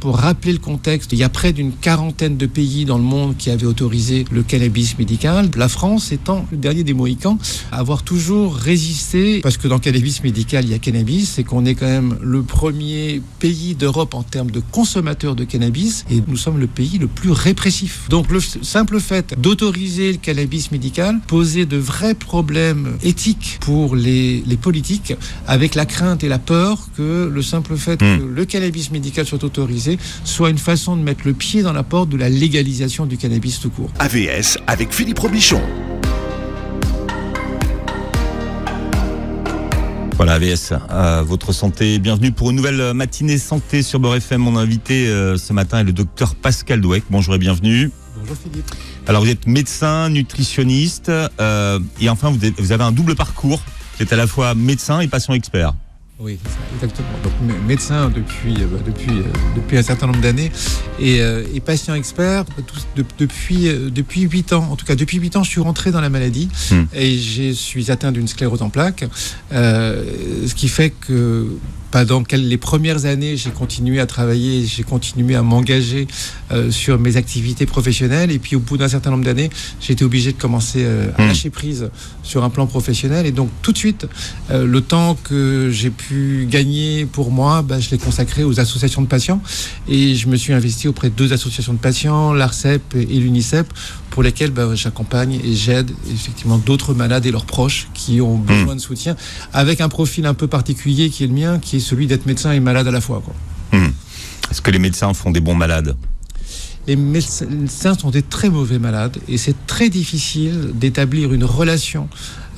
Pour rappeler le contexte, il y a près d'une quarantaine de pays dans le monde qui avaient autorisé le cannabis médical. La France étant le dernier des Mohicans à avoir toujours résisté, parce que dans le cannabis médical, il y a cannabis, c'est qu'on est quand même le premier pays d'Europe en termes de consommateurs de cannabis, et nous sommes le pays le plus répressif. Donc le simple fait d'autoriser le cannabis médical posait de vrais problèmes éthiques pour les politiques, avec la crainte et la peur que le simple fait que le cannabis médical soit autorisé soit une façon de mettre le pied dans la porte de la légalisation du cannabis tout court. AVS avec Philippe Robichon. Voilà, AVS, votre santé. Bienvenue pour une nouvelle matinée santé sur Beurre FM. Mon invité ce matin est le docteur Pascal Douek. Bonjour et bienvenue. Bonjour Philippe. Alors vous êtes médecin, nutritionniste et enfin vous avez un double parcours. Vous êtes à la fois médecin et patient expert. Oui, exactement. Donc médecin depuis un certain nombre d'années et patient expert depuis 8 ans. En tout cas, depuis 8 ans, je suis rentré dans la maladie et je suis atteint d'une sclérose en plaques, ce qui fait que pendant les premières années, j'ai continué à travailler, j'ai continué à m'engager sur mes activités professionnelles. Et puis, au bout d'un certain nombre d'années, j'ai été obligé de commencer à lâcher prise sur un plan professionnel. Et donc, tout de suite, le temps que j'ai pu gagner pour moi, je l'ai consacré aux associations de patients. Et je me suis investi auprès de 2 associations de patients, l'ARCEP et l'UNICEF, pour lesquelles j'accompagne et j'aide effectivement d'autres malades et leurs proches qui ont besoin de soutien, avec un profil un peu particulier qui est le mien, qui est celui d'être médecin et malade à la fois, quoi. Est-ce que les médecins font des bons malades ? Les médecins sont des très mauvais malades et c'est très difficile d'établir une relation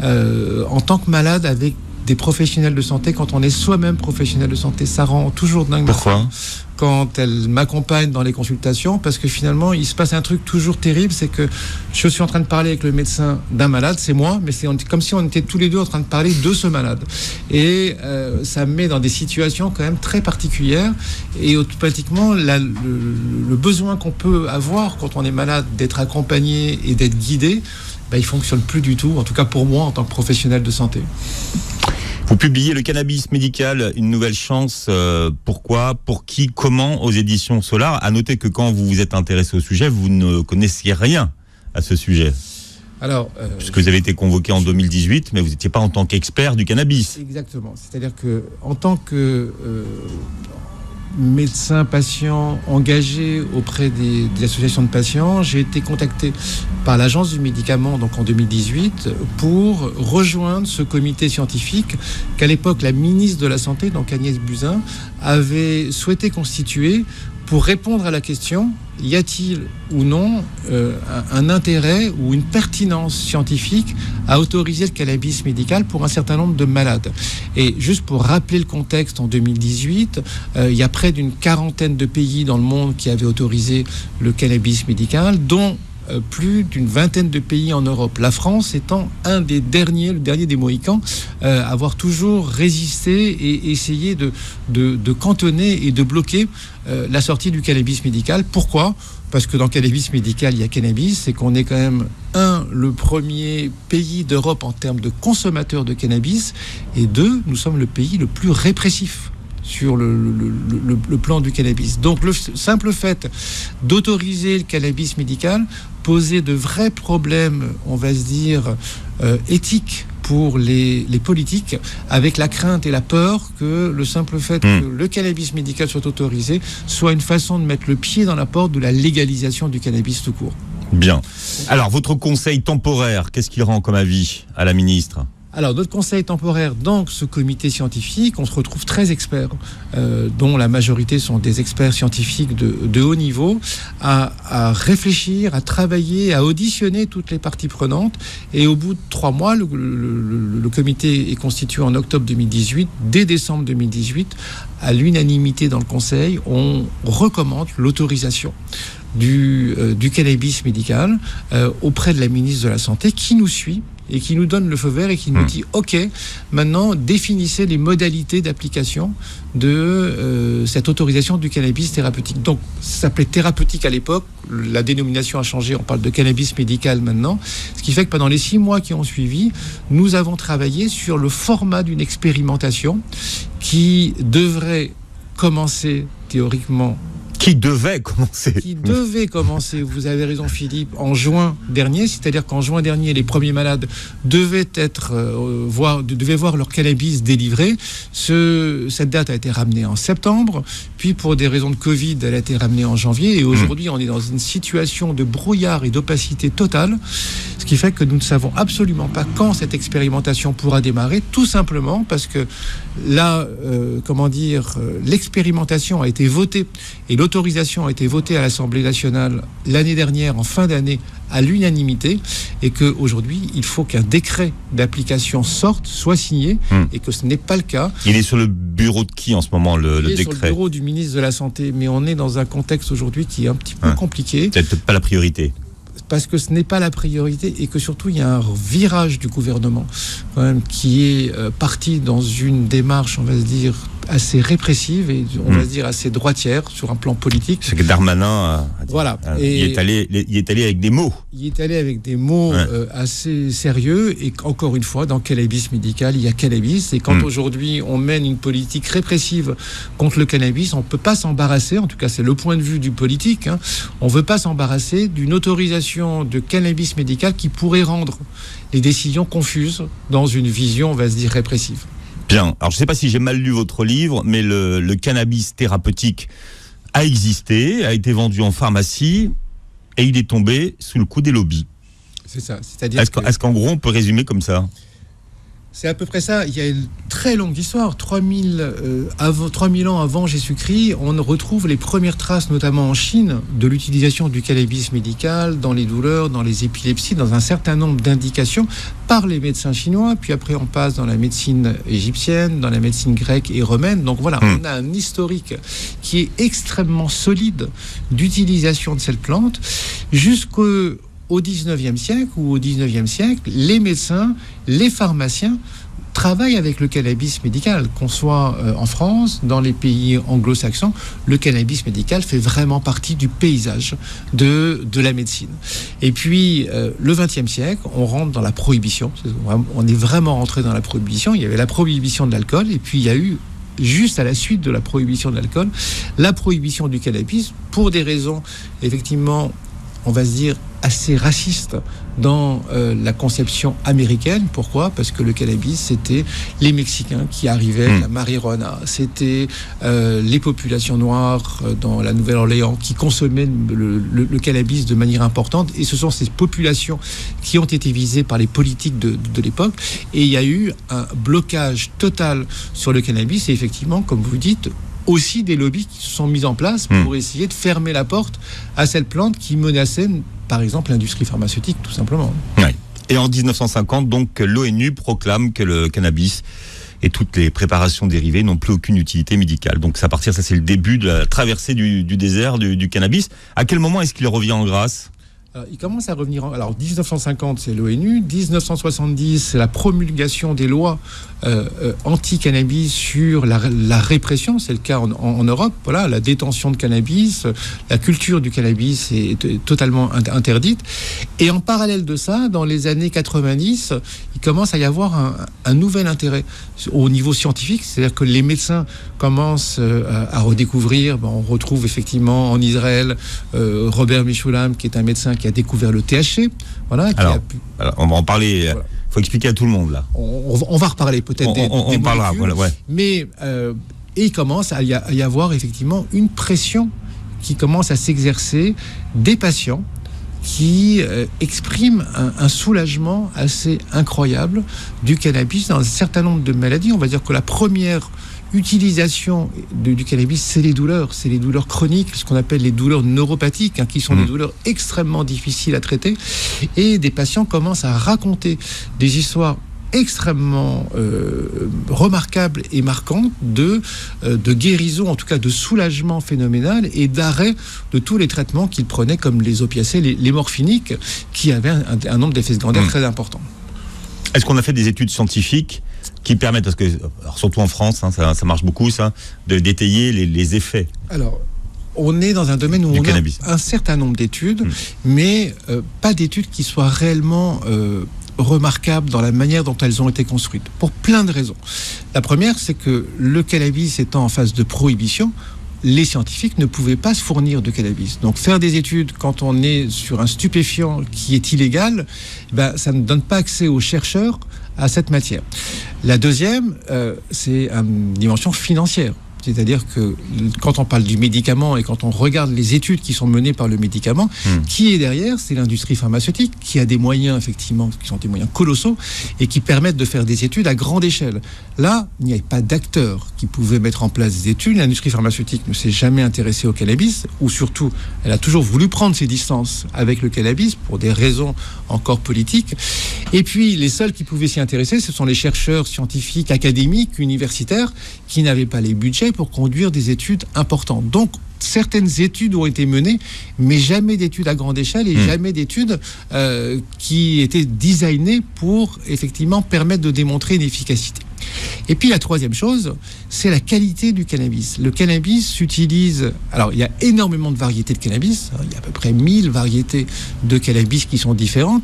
en tant que malade avec des professionnels de santé quand on est soi-même professionnel de santé. Ça rend toujours dingue. Pourquoi ? Quand elle m'accompagne dans les consultations, parce que finalement, il se passe un truc toujours terrible, c'est que je suis en train de parler avec le médecin d'un malade, c'est moi, mais c'est comme si on était tous les deux en train de parler de ce malade. Et ça me met dans des situations quand même très particulières, et automatiquement, le besoin qu'on peut avoir quand on est malade d'être accompagné et d'être guidé, il fonctionne plus du tout, en tout cas pour moi en tant que professionnel de santé. Vous publiez Le cannabis médical, une nouvelle chance. Pourquoi ? Pour qui ? Comment ? Aux éditions Solar. À noter que quand vous vous êtes intéressé au sujet, vous ne connaissiez rien à ce sujet. Alors, puisque vous avez été convoqué en 2018, mais vous n'étiez pas en tant qu'expert du cannabis. Exactement. C'est-à-dire que en tant que médecin patient engagé auprès des associations de patients, j'ai été contacté par l'Agence du médicament donc en 2018 pour rejoindre ce comité scientifique qu'à l'époque la ministre de la Santé, donc Agnès Buzyn, avait souhaité constituer pour répondre à la question: y a-t-il ou non un intérêt ou une pertinence scientifique à autoriser le cannabis médical pour un certain nombre de malades? Et juste pour rappeler le contexte, en 2018, il y a près d'une quarantaine de pays dans le monde qui avaient autorisé le cannabis médical, dont plus d'une vingtaine de pays en Europe. La France étant le dernier des Mohicans, avoir toujours résisté et essayé de cantonner et de bloquer la sortie du cannabis médical. Pourquoi ? Parce que dans le cannabis médical, il y a cannabis, c'est qu'on est quand même le premier pays d'Europe en termes de consommateurs de cannabis, et 2, nous sommes le pays le plus répressif sur le plan du cannabis. Donc le simple fait d'autoriser le cannabis médical posait de vrais problèmes, on va se dire, éthiques pour les politiques, avec la crainte et la peur que le simple fait que le cannabis médical soit autorisé soit une façon de mettre le pied dans la porte de la légalisation du cannabis tout court. Bien. Alors, votre conseil temporaire, qu'est-ce qu'il rend comme avis à la ministre ? Alors, notre conseil temporaire, dans ce comité scientifique, on se retrouve 13 experts, dont la majorité sont des experts scientifiques de haut niveau, à réfléchir, à travailler, à auditionner toutes les parties prenantes. Et au bout de 3 mois, le comité est constitué en octobre 2018. Dès décembre 2018, à l'unanimité dans le Conseil, on recommande l'autorisation du cannabis médical auprès de la ministre de la Santé, qui nous suit et qui nous donne le feu vert et qui nous dit OK, maintenant définissez les modalités d'application de cette autorisation du cannabis thérapeutique. Donc ça s'appelait thérapeutique à l'époque, la dénomination a changé, on parle de cannabis médical maintenant, ce qui fait que pendant les 6 mois qui ont suivi, nous avons travaillé sur le format d'une expérimentation qui devrait commencer théoriquement Qui devait commencer. Vous avez raison Philippe, en juin dernier, c'est-à-dire qu'en juin dernier, les premiers malades devaient voir leur cannabis délivré. Cette date a été ramenée en septembre, puis pour des raisons de Covid, elle a été ramenée en janvier, et aujourd'hui, on est dans une situation de brouillard et d'opacité totale, ce qui fait que nous ne savons absolument pas quand cette expérimentation pourra démarrer, tout simplement parce que là, l'expérimentation a été votée et l'autorisation a été votée à l'Assemblée nationale l'année dernière, en fin d'année, à l'unanimité, et qu'aujourd'hui, il faut qu'un décret d'application sorte, soit signé, et que ce n'est pas le cas. Il est sur le bureau de qui en ce moment, le décret ? Il est sur le bureau du ministre de la Santé, mais on est dans un contexte aujourd'hui qui est un petit peu compliqué. C'est peut-être pas la priorité. Parce que ce n'est pas la priorité et que surtout il y a un virage du gouvernement quand même, qui est parti dans une démarche, on va se dire, assez répressive et on va se dire assez droitière sur un plan politique. C'est que Darmanin il est allé avec des mots. Il est allé avec des mots assez sérieux, et encore une fois, dans cannabis médical, il y a cannabis, et quand aujourd'hui on mène une politique répressive contre le cannabis, on ne peut pas s'embarrasser, en tout cas c'est le point de vue du politique, on ne veut pas s'embarrasser d'une autorisation de cannabis médical qui pourrait rendre les décisions confuses dans une vision, on va se dire, répressive. Bien, alors je ne sais pas si j'ai mal lu votre livre, mais le cannabis thérapeutique a existé, a été vendu en pharmacie, et il est tombé sous le coup des lobbies. C'est ça. C'est-à-dire est-ce qu'en gros on peut résumer comme ça ? C'est à peu près ça. Il y a une très longue histoire. 3000 ans avant Jésus-Christ, on retrouve les premières traces, notamment en Chine, de l'utilisation du cannabis médical dans les douleurs, dans les épilepsies, dans un certain nombre d'indications par les médecins chinois. Puis après, on passe dans la médecine égyptienne, dans la médecine grecque et romaine. Donc voilà, on a un historique qui est extrêmement solide d'utilisation de cette plante jusqu'au 19e siècle, les médecins, les pharmaciens travaillent avec le cannabis médical. Qu'on soit en France, dans les pays anglo-saxons, le cannabis médical fait vraiment partie du paysage de la médecine. Et puis, le 20e siècle, on rentre dans la prohibition. On est vraiment rentré dans la prohibition. Il y avait la prohibition de l'alcool, et puis il y a eu, juste à la suite de la prohibition de l'alcool, la prohibition du cannabis, pour des raisons, effectivement, on va se dire, assez raciste dans la conception américaine. Pourquoi ? Parce que le cannabis, c'était les Mexicains qui arrivaient avec la marijuana, c'était les populations noires dans la Nouvelle-Orléans qui consommaient le cannabis de manière importante, et ce sont ces populations qui ont été visées par les politiques de l'époque, et il y a eu un blocage total sur le cannabis, et effectivement, comme vous dites, aussi des lobbies qui se sont mis en place pour essayer de fermer la porte à cette plante qui menaçait, par exemple, l'industrie pharmaceutique, tout simplement. Oui. Et en 1950, donc, l'ONU proclame que le cannabis et toutes les préparations dérivées n'ont plus aucune utilité médicale. Donc, ça c'est le début de la traversée du désert du cannabis. À quel moment est-ce qu'il revient en grâce ? Il commence à revenir. Alors, 1950, c'est l'ONU. 1970, c'est la promulgation des lois anti-cannabis sur la répression. C'est le cas en Europe. Voilà, la détention de cannabis, la culture du cannabis est totalement interdite. Et en parallèle de ça, dans les années 90, il commence à y avoir un nouvel intérêt au niveau scientifique. C'est-à-dire que les médecins commencent à redécouvrir. On retrouve effectivement en Israël Robert Meshulam, qui est un médecin qui a découvert le THC. Voilà, alors, on va en parler. Voilà. Faut expliquer à tout le monde là. On va reparler peut-être des parlera, voilà, ouais. Mais et il commence à y avoir effectivement une pression qui commence à s'exercer des patients qui expriment un soulagement assez incroyable du cannabis dans un certain nombre de maladies. On va dire que la première utilisation du cannabis, c'est les douleurs chroniques, ce qu'on appelle les douleurs neuropathiques, qui sont des douleurs extrêmement difficiles à traiter, et des patients commencent à raconter des histoires extrêmement remarquables et marquantes de guérison, en tout cas de soulagement phénoménal et d'arrêt de tous les traitements qu'ils prenaient, comme les opiacés, les morphiniques, qui avaient un nombre d'effets secondaires très important. Est-ce qu'on a fait des études scientifiques qui permettent, parce que alors surtout en France, ça marche beaucoup, ça, d'étayer les effets? Alors, on est dans un domaine où on cannabis. A un certain nombre d'études, mais pas d'études qui soient réellement remarquables dans la manière dont elles ont été construites, pour plein de raisons. La première, c'est que le cannabis étant en phase de prohibition, les scientifiques ne pouvaient pas se fournir de cannabis. Donc faire des études quand on est sur un stupéfiant qui est illégal, ça ne donne pas accès aux chercheurs à cette matière. La deuxième, c'est une dimension financière. C'est-à-dire que quand on parle du médicament et quand on regarde les études qui sont menées par le médicament, qui est derrière? C'est l'industrie pharmaceutique qui a des moyens, effectivement, qui sont des moyens colossaux et qui permettent de faire des études à grande échelle. Là, il n'y avait pas d'acteurs qui pouvaient mettre en place des études. L'industrie pharmaceutique ne s'est jamais intéressée au cannabis, ou surtout, elle a toujours voulu prendre ses distances avec le cannabis pour des raisons encore politiques. Et puis, les seuls qui pouvaient s'y intéresser, ce sont les chercheurs scientifiques, académiques, universitaires, qui n'avaient pas les budgets pour conduire des études importantes. Donc, certaines études ont été menées, mais jamais d'études à grande échelle et jamais d'études qui étaient designées pour, effectivement, permettre de démontrer une efficacité. Et puis, la troisième chose, c'est la qualité du cannabis. Le cannabis s'utilise... Alors, il y a énormément de variétés de cannabis. Il y a à peu près 1000 variétés de cannabis qui sont différentes.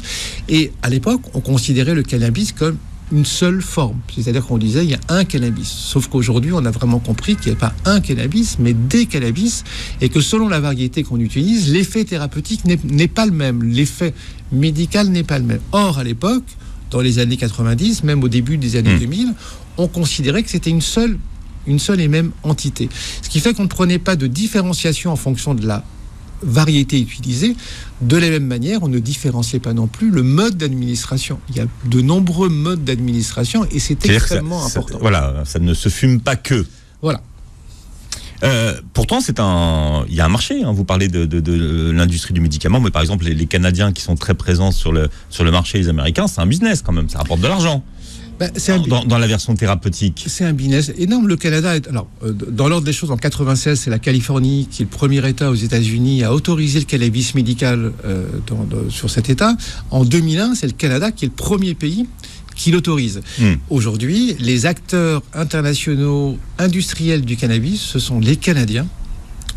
Et à l'époque, on considérait le cannabis comme une seule forme. C'est-à-dire qu'on disait il y a un cannabis. Sauf qu'aujourd'hui, on a vraiment compris qu'il n'y a pas un cannabis, mais des cannabis, et que selon la variété qu'on utilise, l'effet thérapeutique n'est pas le même. L'effet médical n'est pas le même. Or, à l'époque, dans les années 90, même au début des années 2000, on considérait que c'était une seule et même entité. Ce qui fait qu'on ne prenait pas de différenciation en fonction de la variété utilisée. De la même manière, on ne différenciait pas non plus le mode d'administration. Il y a de nombreux modes d'administration et c'est extrêmement important. Voilà, ça ne se fume pas que. Voilà. Pourtant, il y a un marché. Vous parlez de l'industrie du médicament, mais par exemple, les Canadiens qui sont très présents sur le marché, les Américains, c'est un business quand même. Ça rapporte de l'argent. Dans la version thérapeutique. C'est un business énorme. Le Canada dans l'ordre des choses, en 96, c'est la Californie qui est le premier État aux États-Unis à autoriser le cannabis médical sur cet État. En 2001, c'est le Canada qui est le premier pays qui l'autorise. Aujourd'hui, les acteurs internationaux industriels du cannabis, ce sont les Canadiens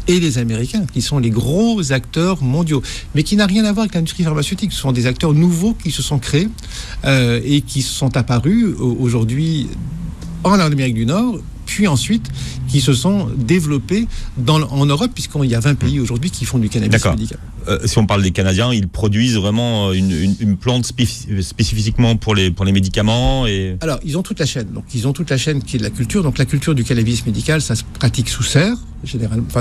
et les Américains, qui sont les gros acteurs mondiaux, mais qui n'a rien à voir avec l'industrie pharmaceutique. Ce sont des acteurs nouveaux qui se sont créés et qui sont apparus aujourd'hui en Amérique du Nord, puis ensuite qui se sont développés en Europe, puisqu'il y a 20 pays aujourd'hui qui font du cannabis médical. Si on parle des Canadiens, ils produisent vraiment une plante spécifiquement pour les médicaments Alors, ils ont toute la chaîne. Donc, ils ont toute la chaîne qui est de la culture. Donc, la culture du cannabis médical, ça se pratique sous serre.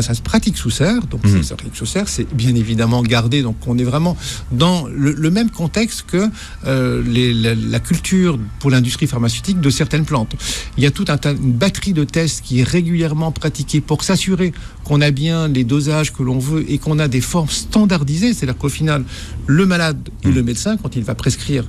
Ça se pratique sous serre. Donc, ça pratique sous serre, c'est bien évidemment gardé. Donc, on est vraiment dans le même contexte que la culture pour l'industrie pharmaceutique de certaines plantes. Il y a toute une batterie de tests qui est régulièrement pratiquée pour s'assurer qu'on a bien les dosages que l'on veut et qu'on a des formes standardisées. C'est-à-dire qu'au final, le malade et le médecin, quand il va prescrire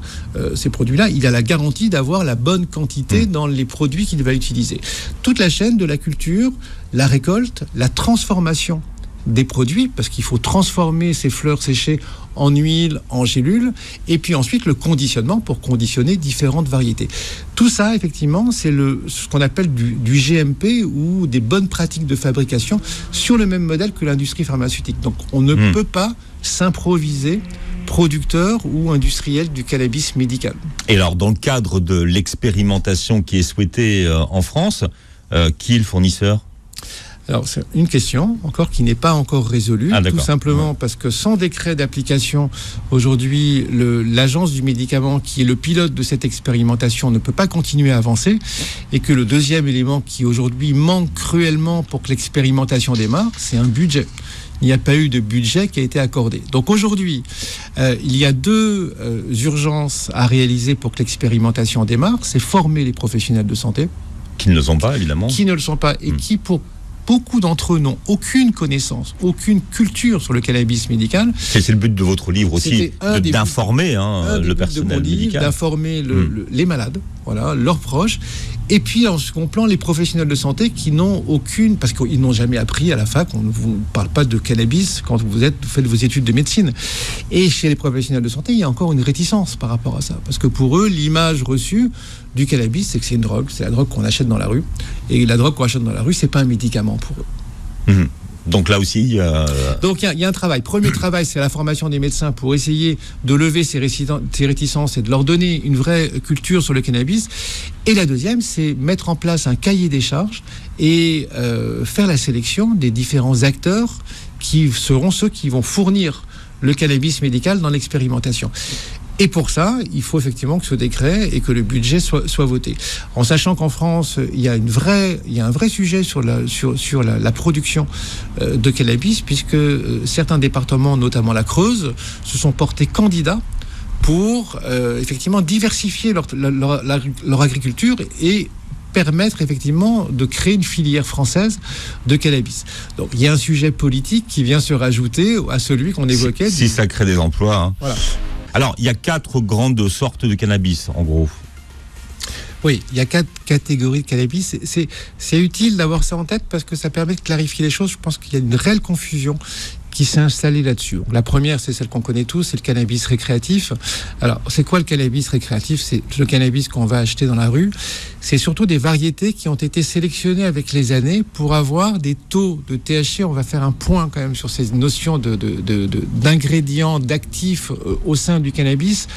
ces produits-là, il a la garantie d'avoir la bonne quantité dans les produits qu'il va utiliser. Toute la chaîne de la culture, la récolte, la transformation des produits, parce qu'il faut transformer ces fleurs séchées en huile, en gélules, et puis ensuite le conditionnement pour conditionner différentes variétés. Tout ça, effectivement, c'est ce qu'on appelle du GMP ou des bonnes pratiques de fabrication sur le même modèle que l'industrie pharmaceutique. Donc on ne peut pas s'improviser producteur ou industriel du cannabis médical. Et alors, dans le cadre de l'expérimentation qui est souhaitée en France, qui est le fournisseur ? Alors, c'est une question encore qui n'est pas encore résolue, tout simplement parce que sans décret d'application, aujourd'hui, l'agence du médicament, qui est le pilote de cette expérimentation, ne peut pas continuer à avancer, et que le deuxième élément qui aujourd'hui manque cruellement pour que l'expérimentation démarre, c'est un budget. Il n'y a pas eu de budget qui a été accordé. Donc aujourd'hui, il y a deux urgences à réaliser pour que l'expérimentation démarre. C'est former les professionnels de santé. Qui ne le sont pas, évidemment. Qui ne le sont pas et qui, pour beaucoup d'entre eux, n'ont aucune connaissance, aucune culture sur le cannabis médical. C'est le but de votre livre aussi, d'informer le personnel médical. D'informer les malades, voilà, leurs proches. Et puis, en second plan, les professionnels de santé qui n'ont aucune... Parce qu'ils n'ont jamais appris à la fac, on ne vous parle pas de cannabis quand vous faites vos études de médecine. Et chez les professionnels de santé, il y a encore une réticence par rapport à ça. Parce que pour eux, l'image reçue du cannabis, c'est que c'est une drogue. C'est la drogue qu'on achète dans la rue. Et la drogue qu'on achète dans la rue, c'est pas un médicament pour eux. Donc là aussi... Donc il y a un travail. Premier travail, c'est la formation des médecins pour essayer de lever ces réticences et de leur donner une vraie culture sur le cannabis. Et la deuxième, c'est mettre en place un cahier des charges et faire la sélection des différents acteurs qui seront ceux qui vont fournir le cannabis médical dans l'expérimentation. Et pour ça, il faut effectivement que ce décret et que le budget soit voté. En sachant qu'en France, il y a un vrai sujet sur la production de cannabis, puisque certains départements, notamment la Creuse, se sont portés candidats pour effectivement diversifier leur agriculture et permettre effectivement de créer une filière française de cannabis. Donc il y a un sujet politique qui vient se rajouter à celui qu'on évoquait. Si ça crée des emplois. Hein. Voilà. Alors, il y a 4 grandes sortes de cannabis, en gros. Oui, il y a 4 catégories de cannabis. C'est utile d'avoir ça en tête parce que ça permet de clarifier les choses. Je pense qu'il y a une réelle confusion qui s'est installée là-dessus. Donc, la première, c'est celle qu'on connaît tous, c'est le cannabis récréatif. Alors, c'est quoi le cannabis récréatif ? C'est le cannabis qu'on va acheter dans la rue. C'est surtout des variétés qui ont été sélectionnées avec les années pour avoir des taux de THC. On va faire un point quand même sur ces notions d'ingrédients, d'actifs au sein du cannabis.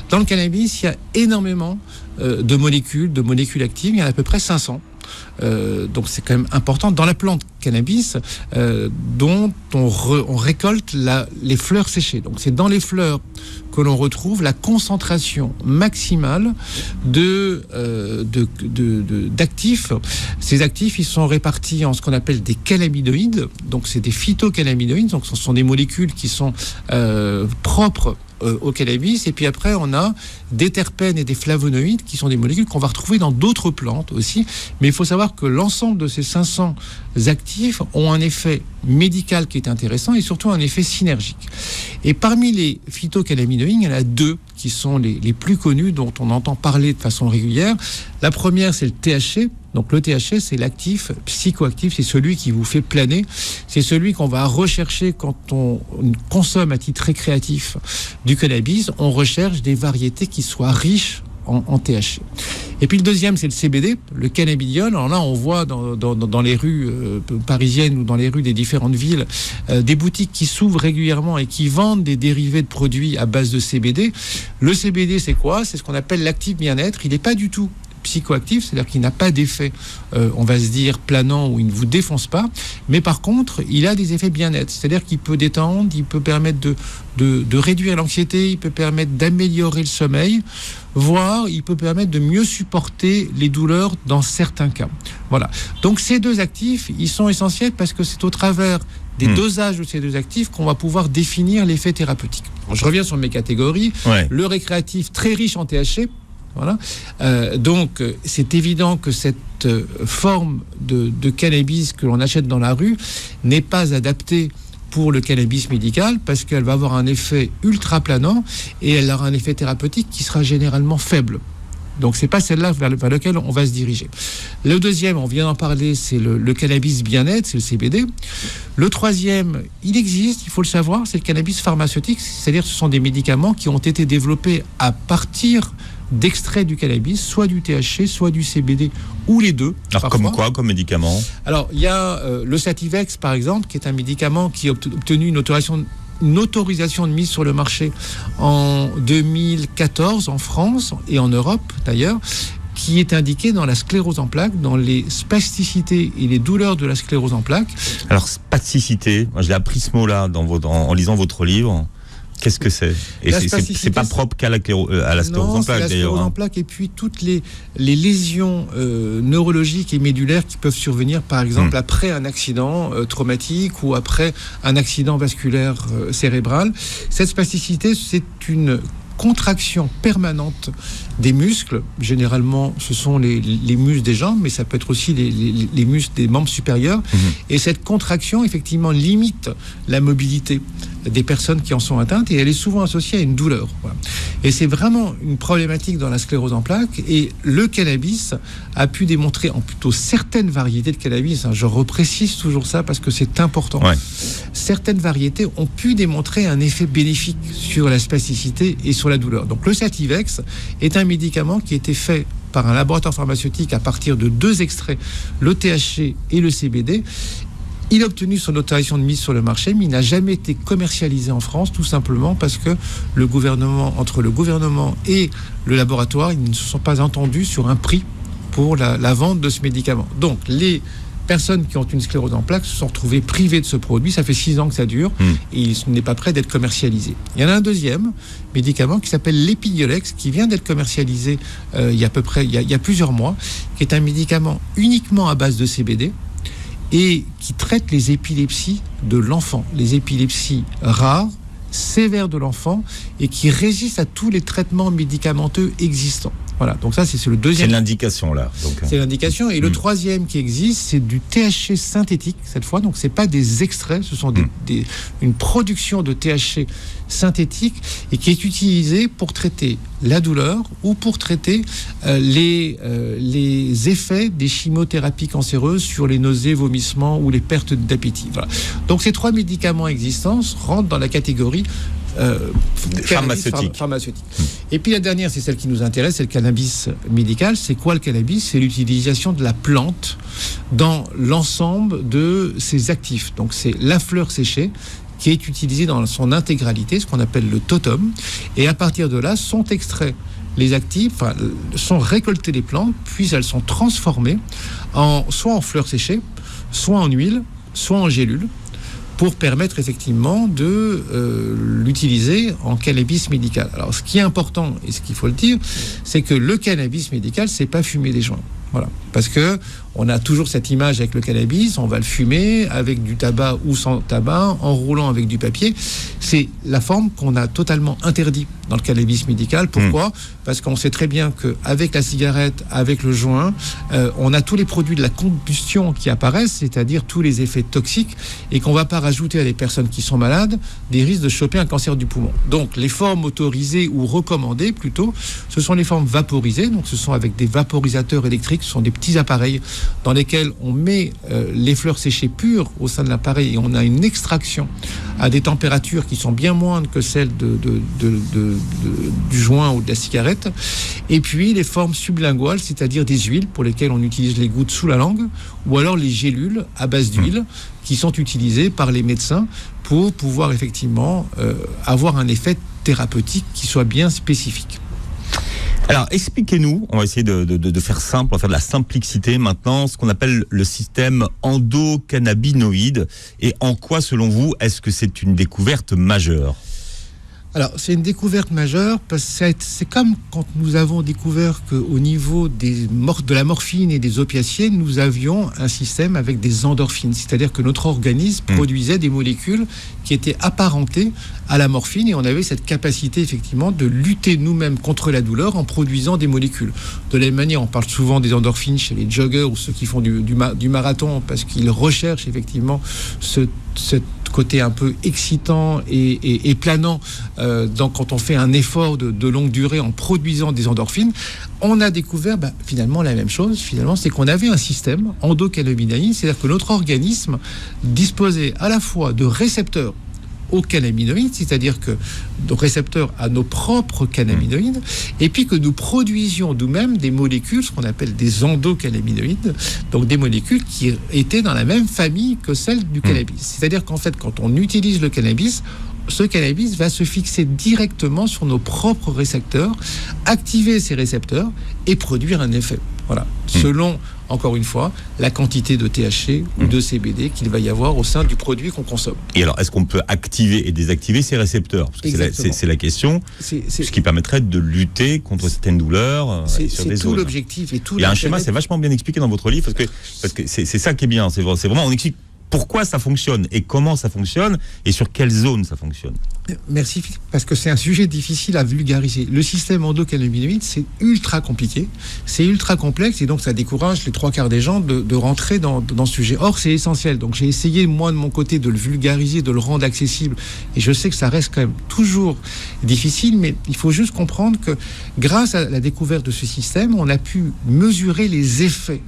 Dans le cannabis, il y a énormément de molécules actives. Il y en a à peu près 500. Donc c'est quand même important. Dans la plante cannabis, dont on récolte les fleurs séchées. Donc c'est dans les fleurs que l'on retrouve la concentration maximale d'actifs. Ces actifs, ils sont répartis en ce qu'on appelle des cannabinoïdes. Donc c'est des phytocannabinoïdes. Donc ce sont des molécules qui sont propres au cannabis. Et puis après, on a des terpènes et des flavonoïdes qui sont des molécules qu'on va retrouver dans d'autres plantes aussi. Mais il faut savoir que l'ensemble de ces 500 actifs ont un effet médical qui est intéressant et surtout un effet synergique. Et parmi les phytocannabinoïdes, il y en a 2 qui sont les plus connus, dont on entend parler de façon régulière. La première, c'est le THC. Donc le THC, c'est l'actif psychoactif, c'est celui qui vous fait planer, c'est celui qu'on va rechercher quand on consomme à titre récréatif du cannabis. On recherche des variétés qui soient riches en THC. Et puis le deuxième, c'est le CBD, le cannabidiol. Alors là, on voit dans les rues parisiennes ou dans les rues des différentes villes des boutiques qui s'ouvrent régulièrement et qui vendent des dérivés de produits à base de CBD. Le CBD, c'est quoi ? C'est ce qu'on appelle l'actif bien-être. Il n'est pas du tout psychoactif, c'est-à-dire qu'il n'a pas d'effet, on va se dire, planant, ou il ne vous défonce pas, mais par contre, il a des effets bien-être, c'est-à-dire qu'il peut détendre, il peut permettre de réduire l'anxiété, il peut permettre d'améliorer le sommeil, voire il peut permettre de mieux supporter les douleurs dans certains cas. Voilà. Donc ces 2 actifs, ils sont essentiels parce que c'est au travers des dosages de ces 2 actifs qu'on va pouvoir définir l'effet thérapeutique. Alors, je reviens sur mes catégories. Ouais. Le récréatif, très riche en THC. Voilà. Donc c'est évident que cette forme de cannabis que l'on achète dans la rue n'est pas adaptée pour le cannabis médical parce qu'elle va avoir un effet ultra planant et elle aura un effet thérapeutique qui sera généralement faible. Donc c'est pas celle-là vers laquelle on va se diriger. Le deuxième, on vient d'en parler, c'est le cannabis bien-être, c'est le CBD. Le troisième, il existe, il faut le savoir, c'est le cannabis pharmaceutique, c'est-à-dire ce sont des médicaments qui ont été développés à partir d'extraits du cannabis, soit du THC, soit du CBD, ou les 2. Alors parfois. Comme quoi, comme médicament ? Alors il y a le Sativex par exemple, qui est un médicament qui a obtenu une autorisation de mise sur le marché en 2014 en France et en Europe d'ailleurs, qui est indiqué dans la sclérose en plaques, dans les spasticités et les douleurs de la sclérose en plaques. Alors spasticité, moi je l'ai appris ce mot-là en lisant votre livre. Qu'est-ce que c'est ? Et c'est pas propre qu'à la sclérose en plaques, d'ailleurs. La sclérose en plaques et puis toutes les lésions neurologiques et médulaires qui peuvent survenir, par exemple, après un accident traumatique ou après un accident vasculaire cérébral. Cette spasticité, c'est une contraction permanente des muscles. Généralement, ce sont les muscles des jambes, mais ça peut être aussi les muscles des membres supérieurs. Et cette contraction, effectivement, limite la mobilité des personnes qui en sont atteintes et elle est souvent associée à une douleur. Voilà. Et c'est vraiment une problématique dans la sclérose en plaques et le cannabis a pu démontrer, en plutôt certaines variétés de cannabis, je reprécise toujours ça parce que c'est important, certaines variétés ont pu démontrer un effet bénéfique sur la spasticité et sur la douleur. Donc le Sativex est un médicament qui a été fait par un laboratoire pharmaceutique à partir de 2 extraits, le THC et le CBD. Il a obtenu son autorisation de mise sur le marché, mais il n'a jamais été commercialisé en France, tout simplement parce que entre le gouvernement et le laboratoire, ils ne se sont pas entendus sur un prix pour la vente de ce médicament. Donc, les personnes qui ont une sclérose en plaques se sont retrouvées privées de ce produit. Ça fait 6 ans que ça dure et il n'est pas prêt d'être commercialisé. Il y en a un deuxième médicament qui s'appelle l'Epidiolex, qui vient d'être commercialisé il y a plusieurs mois, qui est un médicament uniquement à base de CBD et qui traite les épilepsies de l'enfant, les épilepsies rares, sévères de l'enfant, et qui résiste à tous les traitements médicamenteux existants. Voilà, donc ça c'est le deuxième. C'est l'indication là. C'est l'indication. Et le troisième qui existe, c'est du THC synthétique cette fois. Donc c'est pas des extraits, ce sont une production de THC synthétique et qui est utilisée pour traiter la douleur ou pour traiter les effets des chimiothérapies cancéreuses sur les nausées, vomissements ou les pertes d'appétit. Voilà. Donc ces 3 médicaments existants rentrent dans la catégorie pharmaceutique. Et puis la dernière, c'est celle qui nous intéresse, c'est le cannabis médical. C'est quoi le cannabis ? C'est l'utilisation de la plante dans l'ensemble de ses actifs. Donc c'est la fleur séchée qui est utilisée dans son intégralité, ce qu'on appelle le totum. Et à partir de là, sont extraits les actifs, sont récoltées les plantes, puis elles sont transformées soit en fleurs séchées, soit en huile, soit en gélules, pour permettre effectivement de l'utiliser en cannabis médical. Alors, ce qui est important, et ce qu'il faut le dire, c'est que le cannabis médical, c'est pas fumer des joints. Voilà. Parce que on a toujours cette image avec le cannabis, on va le fumer avec du tabac ou sans tabac, en roulant avec du papier. C'est la forme qu'on a totalement interdit dans le cannabis médical. Pourquoi ? Parce qu'on sait très bien qu'avec la cigarette, avec le joint, on a tous les produits de la combustion qui apparaissent, c'est-à-dire tous les effets toxiques, et qu'on ne va pas rajouter à des personnes qui sont malades des risques de choper un cancer du poumon. Donc les formes autorisées ou recommandées plutôt, ce sont les formes vaporisées, donc ce sont avec des vaporisateurs électriques, ce sont des petits appareils dans lesquels on met les fleurs séchées pures au sein de l'appareil et on a une extraction à des températures qui sont bien moindres que celles du joint ou de la cigarette. Et puis les formes sublinguales, c'est-à-dire des huiles pour lesquelles on utilise les gouttes sous la langue, ou alors les gélules à base d'huile qui sont utilisées par les médecins pour pouvoir effectivement avoir un effet thérapeutique qui soit bien spécifique. Alors, expliquez-nous, on va essayer de faire simple, on va faire de la simplicité maintenant, ce qu'on appelle le système endocannabinoïde, et en quoi, selon vous, est-ce que c'est une découverte majeure ? Alors, c'est une découverte majeure parce que c'est comme quand nous avons découvert qu'au niveau de la morphine et des opiacés, nous avions un système avec des endorphines. C'est-à-dire que notre organisme produisait des molécules qui étaient apparentées à la morphine et on avait cette capacité effectivement de lutter nous-mêmes contre la douleur en produisant des molécules. De la même manière, on parle souvent des endorphines chez les joggers ou ceux qui font du marathon parce qu'ils recherchent effectivement cette côté un peu excitant et planant quand on fait un effort de longue durée en produisant des endorphines. On a découvert finalement la même chose, c'est qu'on avait un système endocannabinoïde, c'est-à-dire que notre organisme disposait à la fois de récepteurs aux cannabinoïdes, c'est-à-dire que nos récepteurs à nos propres cannabinoïdes, et puis que nous produisions nous-mêmes des molécules, ce qu'on appelle des endocannabinoïdes, donc des molécules qui étaient dans la même famille que celles du cannabis. C'est-à-dire qu'en fait, quand on utilise le cannabis, ce cannabis va se fixer directement sur nos propres récepteurs, activer ces récepteurs et produire un effet. Voilà. Selon, encore une fois, la quantité de THC ou de CBD qu'il va y avoir au sein du produit qu'on consomme. Et alors, est-ce qu'on peut activer et désactiver ces récepteurs ? Parce que c'est la question, ce qui permettrait de lutter contre certaines douleurs sur des zones. C'est tout l'objectif. Il y a un schéma, c'est vachement bien expliqué dans votre livre, parce que c'est ça qui est bien. C'est vraiment, on explique pourquoi ça fonctionne et comment ça fonctionne et sur quelle zone ça fonctionne. Merci, parce que c'est un sujet difficile à vulgariser. Le système endocannabinoïde, c'est ultra compliqué, c'est ultra complexe et donc ça décourage les 3/4 des gens de rentrer dans ce sujet. Or, c'est essentiel. Donc j'ai essayé, moi, de mon côté, de le vulgariser, de le rendre accessible et je sais que ça reste quand même toujours difficile, mais il faut juste comprendre que grâce à la découverte de ce système, on a pu mesurer les effets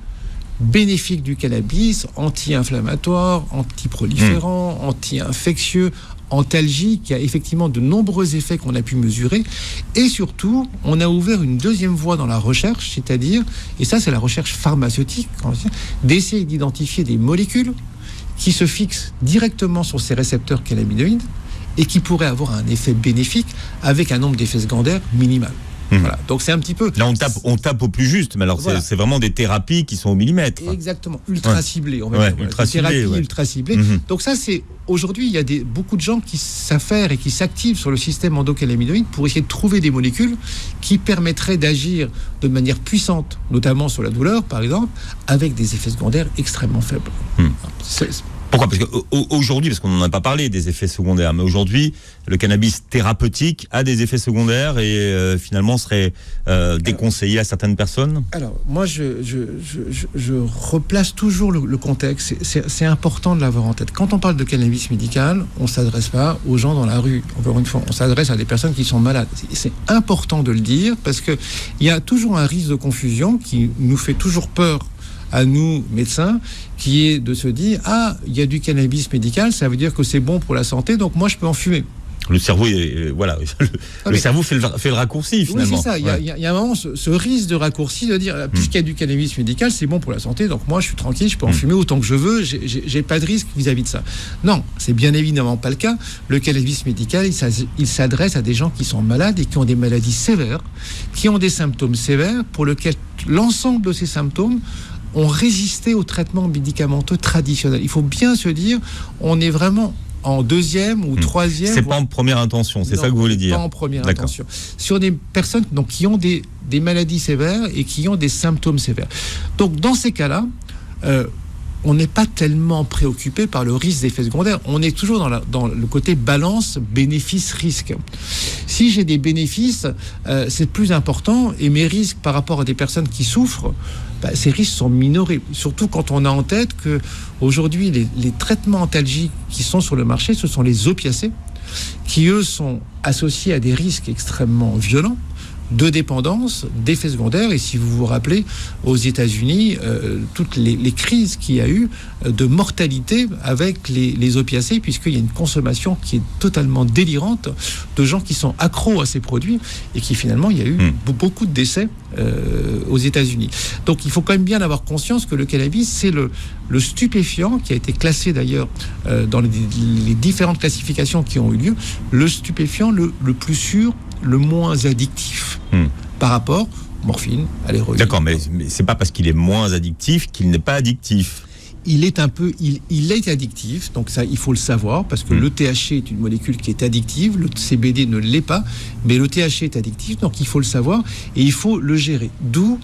bénéfiques du cannabis, anti-inflammatoire, anti-proliférant, anti-infectieux, antalgique. Il y a effectivement de nombreux effets qu'on a pu mesurer. Et surtout, on a ouvert une deuxième voie dans la recherche, c'est-à-dire, et ça c'est la recherche pharmaceutique, d'essayer d'identifier des molécules qui se fixe directement sur ces récepteurs cannabinoïdes et qui pourrait avoir un effet bénéfique avec un nombre d'effets secondaires minimal. Voilà. Donc c'est un petit peu... Là, on tape au plus juste, mais alors voilà. c'est vraiment des thérapies qui sont au millimètre. Exactement, ultra ciblées, on va dire. Ultra ciblées, ultra ciblées. Donc ça, c'est... Aujourd'hui, il y a beaucoup de gens qui s'affairent et qui s'activent sur le système endocannabinoïde pour essayer de trouver des molécules qui permettraient d'agir de manière puissante, notamment sur la douleur, par exemple, avec des effets secondaires extrêmement faibles. Pourquoi ? Parce qu'aujourd'hui, parce qu'on n'en a pas parlé des effets secondaires, mais aujourd'hui, le cannabis thérapeutique a des effets secondaires et finalement serait déconseillé à certaines personnes. Alors, moi, je replace toujours le contexte. C'est important de l'avoir en tête. Quand on parle de cannabis médical, on ne s'adresse pas aux gens dans la rue. Encore une fois, on s'adresse à des personnes qui sont malades. C'est important de le dire parce qu'il y a toujours un risque de confusion qui nous fait toujours peur à nous, médecins, qui est de se dire « Ah, il y a du cannabis médical, ça veut dire que c'est bon pour la santé, donc moi, je peux en fumer. » Le cerveau, le cerveau fait le raccourci, finalement. Oui, c'est ça. Il y a un moment, ce risque de raccourci de dire « Puisqu'il y a du cannabis médical, c'est bon pour la santé, donc moi, je suis tranquille, je peux en fumer autant que je veux, j'ai pas de risque vis-à-vis de ça. » Non, c'est bien évidemment pas le cas. Le cannabis médical, il s'adresse à des gens qui sont malades et qui ont des maladies sévères, qui ont des symptômes sévères, pour lesquels l'ensemble de ces symptômes ont résisté au traitement médicamenteux traditionnel. Il faut bien se dire, on est vraiment en deuxième ou troisième... C'est pas en première intention, c'est ça que vous voulez dire. Pas en première intention. Sur des personnes donc, qui ont des maladies sévères et qui ont des symptômes sévères. Donc dans ces cas-là, on n'est pas tellement préoccupé par le risque d'effets secondaires. On est toujours dans le côté balance bénéfice-risque. Si j'ai des bénéfices, c'est plus important, et mes risques par rapport à des personnes qui souffrent, ces risques sont minorés. Surtout quand on a en tête que aujourd'hui les traitements antalgiques qui sont sur le marché, ce sont les opiacés, qui eux sont associés à des risques extrêmement violents de dépendance, d'effets secondaires. Et si vous vous rappelez, aux États-Unis, toutes les crises qu'il y a eu de mortalité avec les opiacés, puisqu'il y a une consommation qui est totalement délirante de gens qui sont accros à ces produits et qui finalement, il y a eu beaucoup de décès aux États-Unis. Donc il faut quand même bien avoir conscience que le cannabis, c'est le stupéfiant qui a été classé d'ailleurs dans les différentes classifications qui ont eu lieu, le stupéfiant le plus sûr, le moins addictif par rapport morphine, à l'héroïne. D'accord, mais c'est pas parce qu'il est moins addictif qu'il n'est pas addictif. Il est addictif, donc ça il faut le savoir, parce que le THC est une molécule qui est addictive, le CBD ne l'est pas, mais le THC est addictif, donc il faut le savoir et il faut le gérer. D'où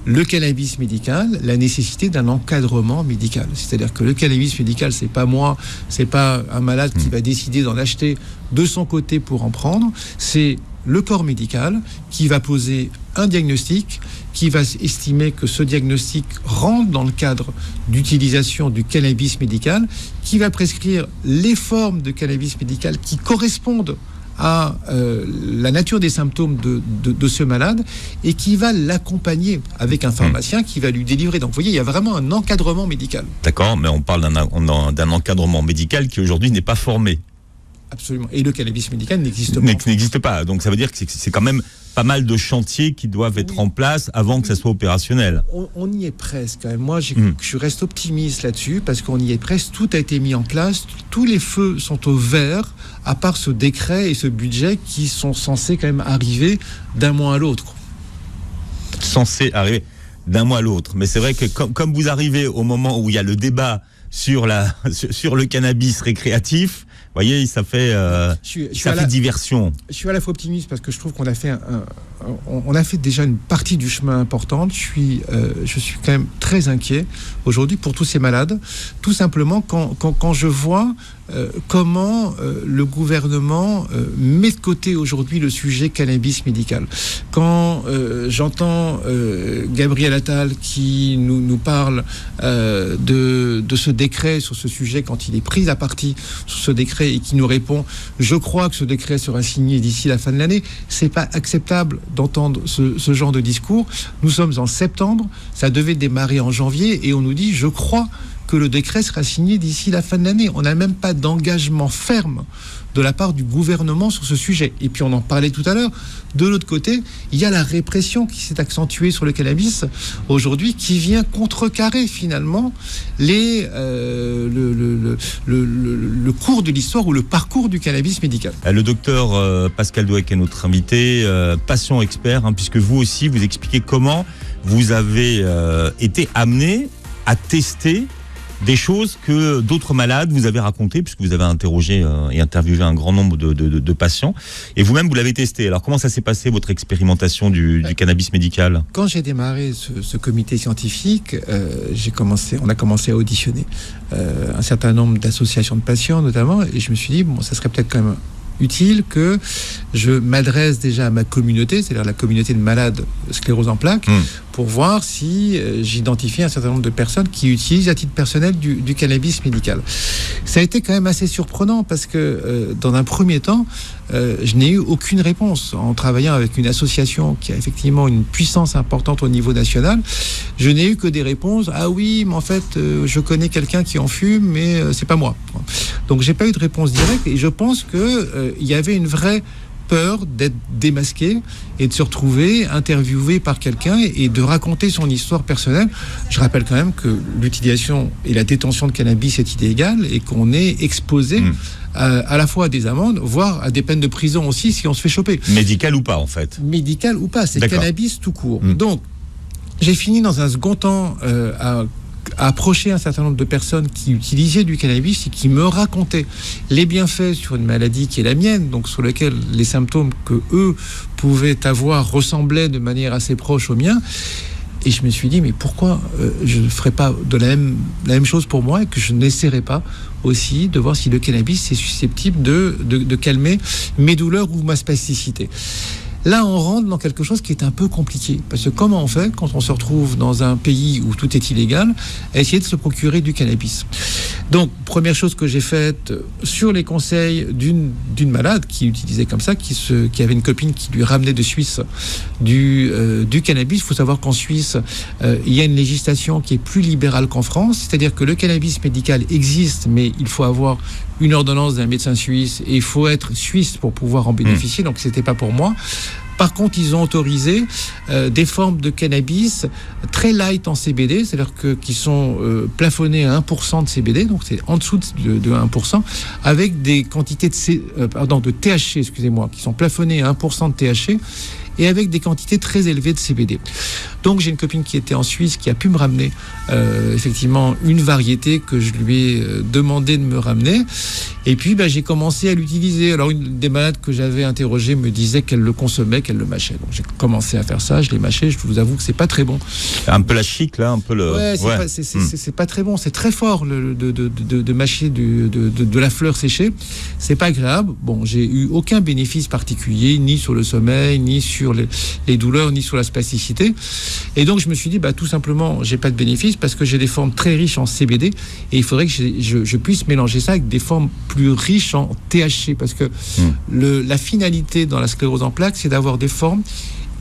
le cannabis médical, la nécessité d'un encadrement médical. C'est-à-dire que le cannabis médical, c'est pas moi, c'est pas un malade qui va décider d'en acheter de son côté pour en prendre, c'est le corps médical qui va poser un diagnostic, qui va estimer que ce diagnostic rentre dans le cadre d'utilisation du cannabis médical, qui va prescrire les formes de cannabis médical qui correspondent à la nature des symptômes de ce malade et qui va l'accompagner avec un pharmacien qui va lui délivrer. Donc vous voyez, il y a vraiment un encadrement médical. D'accord, mais on parle d'un encadrement médical qui aujourd'hui n'est pas formé. Absolument. Et le cannabis médical n'existe pas. N'existe pas. Donc ça veut dire que c'est quand même pas mal de chantiers qui doivent être en place avant que ça soit opérationnel. On y est presque. Quand même. Moi, je reste optimiste là-dessus parce qu'on y est presque. Tout a été mis en place. Tous les feux sont au vert, à part ce décret et ce budget qui sont censés quand même arriver d'un mois à l'autre. Censés arriver d'un mois à l'autre. Mais c'est vrai que comme vous arrivez au moment où il y a le débat sur le cannabis récréatif, vous voyez, ça fait diversion. Je suis à la fois optimiste parce que je trouve qu'on a fait on a fait déjà une partie du chemin importante. Je suis quand même très inquiet aujourd'hui pour tous ces malades, tout simplement quand je vois comment le gouvernement met de côté aujourd'hui le sujet cannabis médical. Quand j'entends Gabriel Attal qui nous parle de ce décret sur ce sujet, quand il est pris à partie sur ce décret et qui nous répond « Je crois que ce décret sera signé d'ici la fin de l'année », c'est pas acceptable d'entendre ce genre de discours. Nous sommes en septembre, ça devait démarrer en janvier et on nous dit « Je crois que le décret sera signé d'ici la fin de l'année. On n'a même pas d'engagement ferme de la part du gouvernement sur ce sujet. Et puis on en parlait tout à l'heure. De l'autre côté, il y a la répression qui s'est accentuée sur le cannabis aujourd'hui, qui vient contrecarrer finalement le cours de l'histoire ou le parcours du cannabis médical. Le docteur Pascal Douek est notre invité, patient expert, puisque vous aussi, vous expliquez comment vous avez été amené à tester des choses que d'autres malades vous avez racontées, puisque vous avez interrogé et interviewé un grand nombre de patients, et vous-même vous l'avez testé. Alors comment ça s'est passé, votre expérimentation du cannabis médical ? Quand j'ai démarré ce comité scientifique, on a commencé à auditionner un certain nombre d'associations de patients notamment, et je me suis dit, bon, ça serait peut-être quand même utile que je m'adresse déjà à ma communauté, c'est-à-dire la communauté de malades sclérose en plaques, pour voir si j'identifie un certain nombre de personnes qui utilisent à titre personnel du cannabis médical. Ça a été quand même assez surprenant parce que dans un premier temps, je n'ai eu aucune réponse. En travaillant avec une association qui a effectivement une puissance importante au niveau national, je n'ai eu que des réponses. Ah oui, mais en fait, je connais quelqu'un qui en fume, mais c'est pas moi. Donc j'ai pas eu de réponse directe, et je pense que il y avait une vraie peur d'être démasqué et de se retrouver interviewé par quelqu'un et de raconter son histoire personnelle. Je rappelle quand même que l'utilisation et la détention de cannabis est illégale et qu'on est exposé à la fois à des amendes, voire à des peines de prison aussi si on se fait choper. Médical ou pas, en fait ? Médical ou pas, c'est D'accord. Cannabis tout court. Donc, j'ai fini dans un second temps à approcher un certain nombre de personnes qui utilisaient du cannabis et qui me racontaient les bienfaits sur une maladie qui est la mienne, donc sur laquelle les symptômes que eux pouvaient avoir ressemblaient de manière assez proche aux miens. Et je me suis dit, mais pourquoi je ne ferais pas de la même chose pour moi, et que je n'essaierais pas aussi de voir si le cannabis est susceptible de calmer mes douleurs ou ma spasticité. Là, on rentre dans quelque chose qui est un peu compliqué. Parce que comment on fait quand on se retrouve dans un pays où tout est illégal, à essayer de se procurer du cannabis ? Donc, première chose que j'ai faite, sur les conseils d'une malade qui utilisait comme ça, qui avait une copine qui lui ramenait de Suisse du cannabis. Il faut savoir qu'en Suisse, il y a une législation qui est plus libérale qu'en France. C'est-à-dire que le cannabis médical existe, mais il faut avoir une ordonnance d'un médecin suisse et il faut être suisse pour pouvoir en bénéficier. Donc, c'était pas pour moi. Par contre, ils ont autorisé des formes de cannabis très light en CBD, c'est-à-dire qui sont plafonnées à 1% de CBD, donc c'est en dessous de 1%, avec des quantités de THC, excusez-moi, qui sont plafonnées à 1% de THC, et avec des quantités très élevées de CBD. Donc j'ai une copine qui était en Suisse qui a pu me ramener effectivement une variété que je lui ai demandé de me ramener, et puis j'ai commencé à l'utiliser. Alors une des malades que j'avais interrogée me disait qu'elle le consommait, qu'elle le mâchait. Donc j'ai commencé à faire ça, je l'ai mâché, je vous avoue que c'est pas très bon. Un peu la chic là, un peu le... Ouais, c'est pas très bon, c'est très fort de mâcher de la fleur séchée, c'est pas agréable. Bon, j'ai eu aucun bénéfice particulier, ni sur le sommeil, ni sur les douleurs, ni sur la spasticité. Et donc je me suis dit, tout simplement, j'ai pas de bénéfice parce que j'ai des formes très riches en CBD, et il faudrait que je puisse mélanger ça avec des formes plus riches en THC, parce que la finalité dans la sclérose en plaques, c'est d'avoir des formes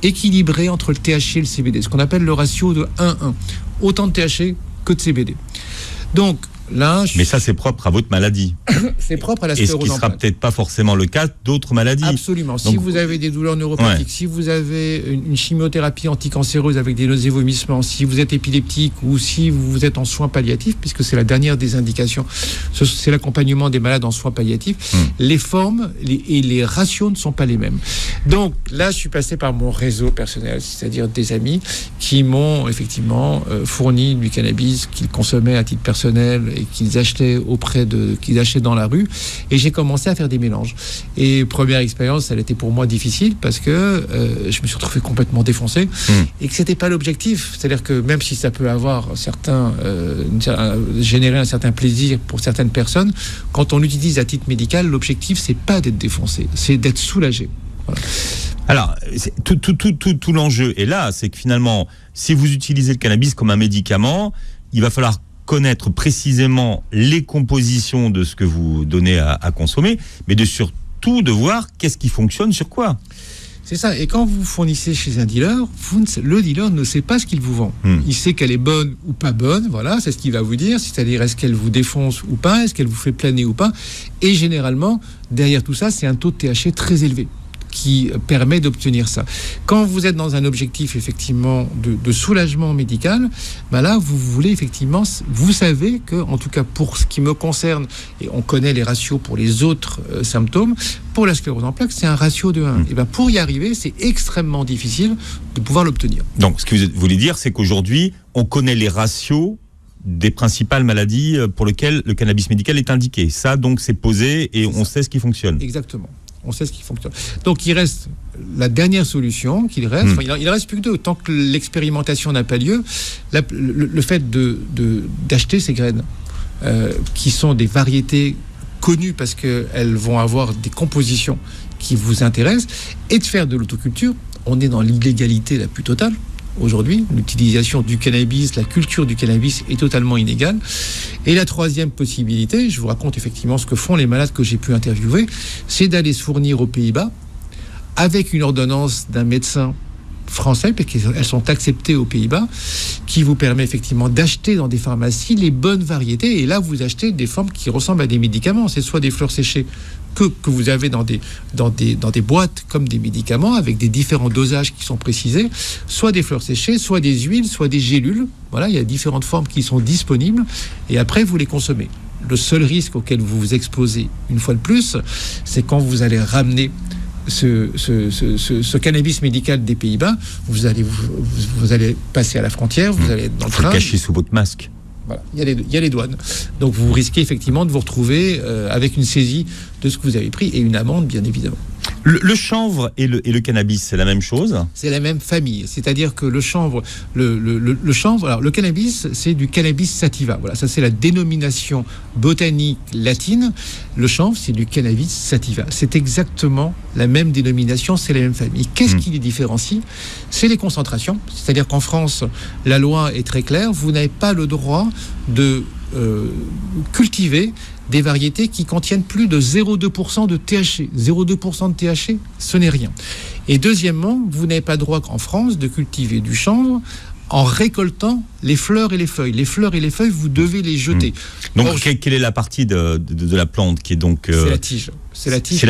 équilibrées entre le THC et le CBD, ce qu'on appelle le ratio de 1-1, autant de THC que de CBD. Donc là, mais ça, c'est propre à votre maladie. C'est propre à la sclérose en plaques. Et ce qui sera peut-être pas forcément le cas d'autres maladies. Absolument. Donc, si vous avez des douleurs neuropathiques, si vous avez une chimiothérapie anticancéreuse avec des nausées et vomissements, si vous êtes épileptique ou si vous êtes en soins palliatifs, puisque c'est la dernière des indications, c'est l'accompagnement des malades en soins palliatifs, les formes et les ratios ne sont pas les mêmes. Donc là, je suis passé par mon réseau personnel, c'est-à-dire des amis qui m'ont effectivement fourni du cannabis qu'ils consommaient à titre personnel et qu'ils achetaient qu'ils achetaient dans la rue, et j'ai commencé à faire des mélanges. Et première expérience, elle était pour moi difficile parce que je me suis retrouvé complètement défoncé et que c'était pas l'objectif. C'est-à-dire que même si ça peut avoir générer un certain plaisir pour certaines personnes, quand on l'utilise à titre médical, l'objectif c'est pas d'être défoncé, c'est d'être soulagé. Voilà. Alors, tout l'enjeu est là, c'est que finalement, si vous utilisez le cannabis comme un médicament, il va falloir connaître précisément les compositions de ce que vous donnez à consommer, mais surtout de voir qu'est-ce qui fonctionne sur quoi. C'est ça. Et quand vous fournissez chez un dealer, le dealer ne sait pas ce qu'il vous vend. Il sait qu'elle est bonne ou pas bonne. Voilà, c'est ce qu'il va vous dire. C'est-à-dire, est-ce qu'elle vous défonce ou pas? Est-ce qu'elle vous fait planer ou pas? Et généralement, derrière tout ça, c'est un taux de THC très élevé qui permet d'obtenir ça. Quand vous êtes dans un objectif effectivement de soulagement médical, ben là vous voulez effectivement, vous savez que, en tout cas pour ce qui me concerne, et on connaît les ratios pour les autres symptômes, pour la sclérose en plaques, c'est un ratio de 1. Et ben pour y arriver, c'est extrêmement difficile de pouvoir l'obtenir. Donc ce que vous voulez dire, c'est qu'aujourd'hui, on connaît les ratios des principales maladies pour lesquelles le cannabis médical est indiqué. Ça, donc, c'est posé et on sait ce qui fonctionne. Exactement. On sait ce qui fonctionne. Donc, il reste la dernière solution qu'il reste. Il ne reste plus que 2. Tant que l'expérimentation n'a pas lieu, le fait d'acheter ces graines, qui sont des variétés connues parce qu'elles vont avoir des compositions qui vous intéressent, et de faire de l'autoculture, on est dans l'illégalité la plus totale. Aujourd'hui, l'utilisation du cannabis, la culture du cannabis est totalement inégale. Et la troisième possibilité, je vous raconte effectivement ce que font les malades que j'ai pu interviewer, c'est d'aller se fournir aux Pays-Bas avec une ordonnance d'un médecin français, parce qu'elles sont acceptées aux Pays-Bas, qui vous permet effectivement d'acheter dans des pharmacies les bonnes variétés. Et là, vous achetez des formes qui ressemblent à des médicaments. C'est soit des fleurs séchées que vous avez dans des boîtes comme des médicaments, avec des différents dosages qui sont précisés, soit des fleurs séchées, soit des huiles, soit des gélules. Voilà, il y a différentes formes qui sont disponibles, et après, vous les consommez. Le seul risque auquel vous vous exposez, une fois de plus, c'est quand vous allez ramener ce cannabis médical des Pays-Bas, vous allez passer à la frontière, vous allez être dans le train. Faut le cacher sous votre masque. Voilà, il y a les douanes. Donc vous risquez effectivement de vous retrouver avec une saisie de ce que vous avez pris et une amende, bien évidemment. Le chanvre et le cannabis, c'est la même chose? C'est la même famille. C'est-à-dire que le chanvre, alors le cannabis, c'est du cannabis sativa. Voilà, ça c'est la dénomination botanique latine. Le chanvre, c'est du cannabis sativa. C'est exactement la même dénomination, c'est la même famille. Qu'est-ce qui les différencie? C'est les concentrations. C'est-à-dire qu'en France, la loi est très claire. Vous n'avez pas le droit de cultiver des variétés qui contiennent plus de 0,2% de THC. 0,2% de THC, ce n'est rien. Et deuxièmement, vous n'avez pas le droit en France de cultiver du chanvre en récoltant les fleurs et les feuilles. Les fleurs et les feuilles, vous devez les jeter. Donc, quelle est la partie de la plante qui est donc... C'est la tige. C'est la tige.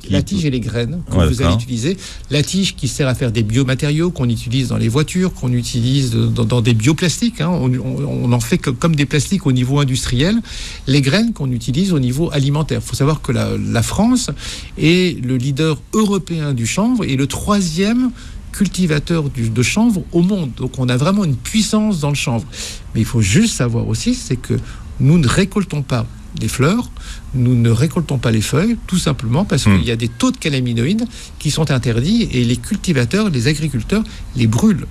La tige et les graines que vous allez utiliser. La tige qui sert à faire des biomatériaux qu'on utilise dans les voitures, qu'on utilise dans des bioplastiques. On en fait comme des plastiques au niveau industriel. Les graines qu'on utilise au niveau alimentaire. Il faut savoir que la France est le leader européen du chanvre et le 3e cultivateur de chanvre au monde. Donc on a vraiment une puissance dans le chanvre. Mais il faut juste savoir aussi, c'est que nous ne récoltons pas les fleurs, nous ne récoltons pas les feuilles, tout simplement parce qu'il y a des taux de cannabinoïdes qui sont interdits et les cultivateurs, les agriculteurs les brûlent.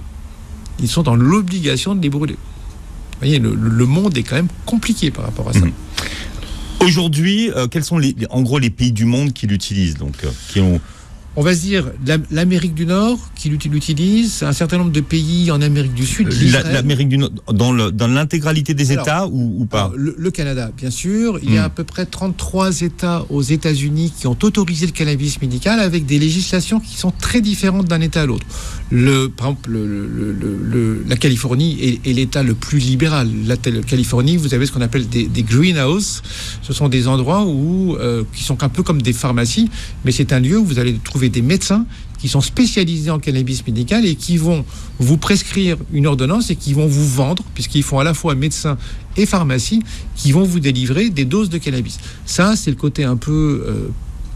Ils sont dans l'obligation de les brûler. Vous voyez, le monde est quand même compliqué par rapport à ça. Aujourd'hui, quels sont en gros les pays du monde qui l'utilisent, donc qui ont... On va se dire l'Amérique du Nord qui l'utilise, un certain nombre de pays en Amérique du Sud. L'Amérique du Nord, dans l'intégralité des États ou pas? Le Canada, bien sûr. Il y a à peu près 33 États aux États-Unis qui ont autorisé le cannabis médical avec des législations qui sont très différentes d'un État à l'autre. Par exemple, la Californie est l'État le plus libéral. La Californie, vous avez ce qu'on appelle des greenhouses. Ce sont des endroits qui sont un peu comme des pharmacies, mais c'est un lieu où vous allez trouver des médecins qui sont spécialisés en cannabis médical et qui vont vous prescrire une ordonnance et qui vont vous vendre, puisqu'ils font à la fois médecins et pharmacie, qui vont vous délivrer des doses de cannabis. Ça, c'est le côté un peu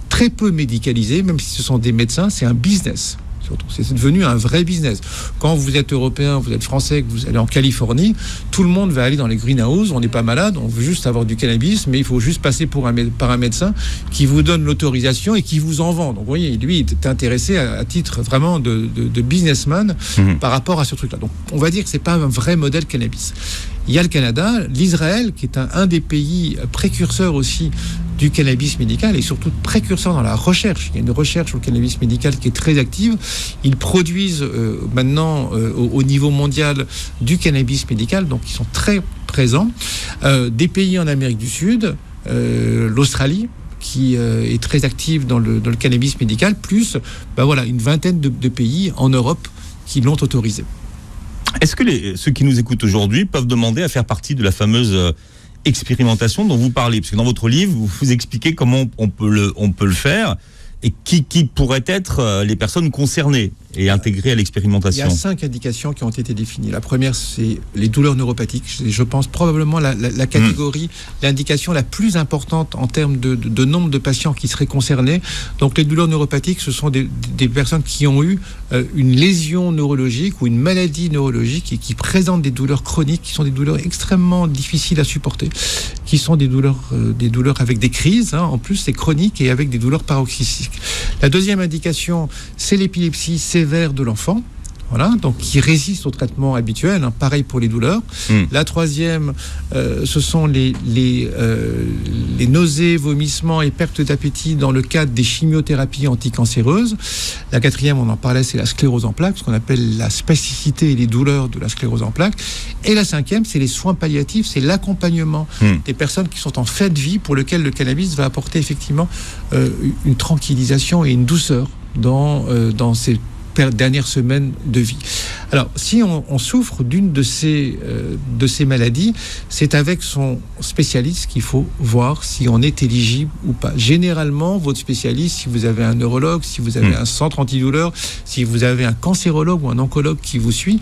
très peu médicalisé, même si ce sont des médecins, c'est un business. Surtout, c'est devenu un vrai business. Quand vous êtes européen, vous êtes français, que vous allez en Californie, tout le monde va aller dans les greenhouses. On n'est pas malade, on veut juste avoir du cannabis, mais il faut juste passer par un médecin qui vous donne l'autorisation et qui vous en vend. Donc, vous voyez, lui, il est intéressé à titre vraiment de businessman par rapport à ce truc-là. Donc, on va dire que c'est pas un vrai modèle cannabis. Il y a le Canada, l'Israël, qui est un des pays précurseurs aussi du cannabis médical et surtout précurseur dans la recherche. Il y a une recherche sur le cannabis médical qui est très active. Ils produisent maintenant au niveau mondial du cannabis médical, donc ils sont très présents. Des pays en Amérique du Sud, l'Australie, qui est très active dans le cannabis médical, plus une vingtaine de pays en Europe qui l'ont autorisé. Est-ce que ceux qui nous écoutent aujourd'hui peuvent demander à faire partie de la fameuse expérimentation dont vous parlez? Parce que dans votre livre, vous expliquez comment on peut le faire et qui pourraient être les personnes concernées et intégrées à l'expérimentation. Il y a 5 indications qui ont été définies. La première, c'est les douleurs neuropathiques. Je pense probablement la catégorie, l'indication la plus importante en termes de nombre de patients qui seraient concernés. Donc les douleurs neuropathiques, ce sont des personnes qui ont eu une lésion neurologique ou une maladie neurologique et qui présentent des douleurs chroniques, qui sont des douleurs extrêmement difficiles à supporter, qui sont des douleurs avec des crises. En plus, c'est chronique et avec des douleurs paroxystiques. La deuxième indication, c'est l'épilepsie sévère de l'enfant. Voilà, donc qui résiste au traitement habituel, pareil pour les douleurs. La troisième, ce sont les nausées, vomissements et pertes d'appétit dans le cadre des chimiothérapies anticancéreuses. La quatrième, on en parlait, c'est la sclérose en plaques, ce qu'on appelle la spasticité et les douleurs de la sclérose en plaques. Et la cinquième, c'est les soins palliatifs, c'est l'accompagnement des personnes qui sont en fin de vie, pour lequel le cannabis va apporter effectivement une tranquillisation et une douceur dans ces dernières semaines de vie. Alors, si on souffre d'une de ces maladies, c'est avec son spécialiste qu'il faut voir si on est éligible ou pas. Généralement, votre spécialiste, si vous avez un neurologue, si vous avez un centre antidouleur, si vous avez un cancérologue ou un oncologue qui vous suit,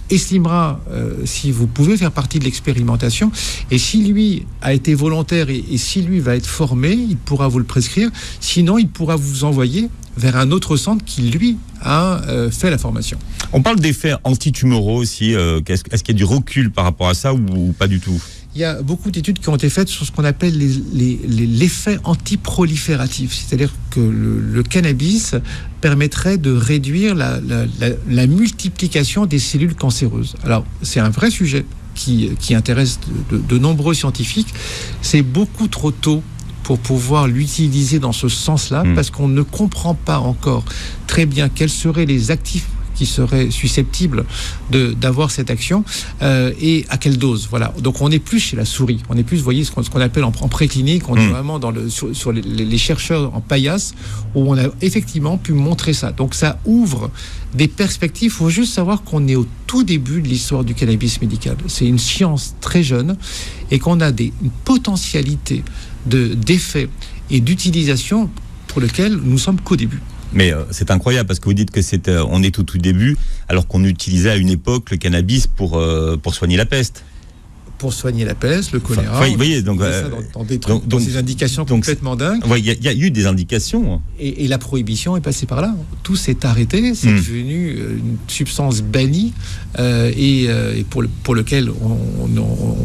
estimera si vous pouvez faire partie de l'expérimentation. Et si lui a été volontaire et si lui va être formé, il pourra vous le prescrire. Sinon, il pourra vous envoyer vers un autre centre qui, lui, a fait la formation. On parle d'effets antitumoraux aussi. Est-ce qu'il y a du recul par rapport à ça ou pas du tout? Il y a beaucoup d'études qui ont été faites sur ce qu'on appelle l'effet antiprolifératif. C'est-à-dire que le cannabis permettrait de réduire la multiplication des cellules cancéreuses. Alors, c'est un vrai sujet qui intéresse de nombreux scientifiques. C'est beaucoup trop tôt pour pouvoir l'utiliser dans ce sens-là, parce qu'on ne comprend pas encore très bien quels seraient les actifs qui seraient susceptibles d'avoir cette action et à quelle dose. Voilà. Donc on n'est plus chez la souris, on est plus, vous voyez, ce qu'on appelle en préclinique, on est vraiment sur les chercheurs en paillasse, où on a effectivement pu montrer ça. Donc ça ouvre des perspectives. Il faut juste savoir qu'on est au tout début de l'histoire du cannabis médical. C'est une science très jeune et qu'on a une potentialité d'effets et d'utilisation pour lequel nous sommes qu'au début. Mais c'est incroyable parce que vous dites que on est au tout début alors qu'on utilisait à une époque le cannabis pour soigner la peste. Pour soigner la peste, le choléra. Enfin, vous voyez, donc, dans ces indications complètement dingues. Il y a eu des indications. Et la prohibition est passée par là. Tout s'est arrêté. C'est devenu une substance bannie et pour lequel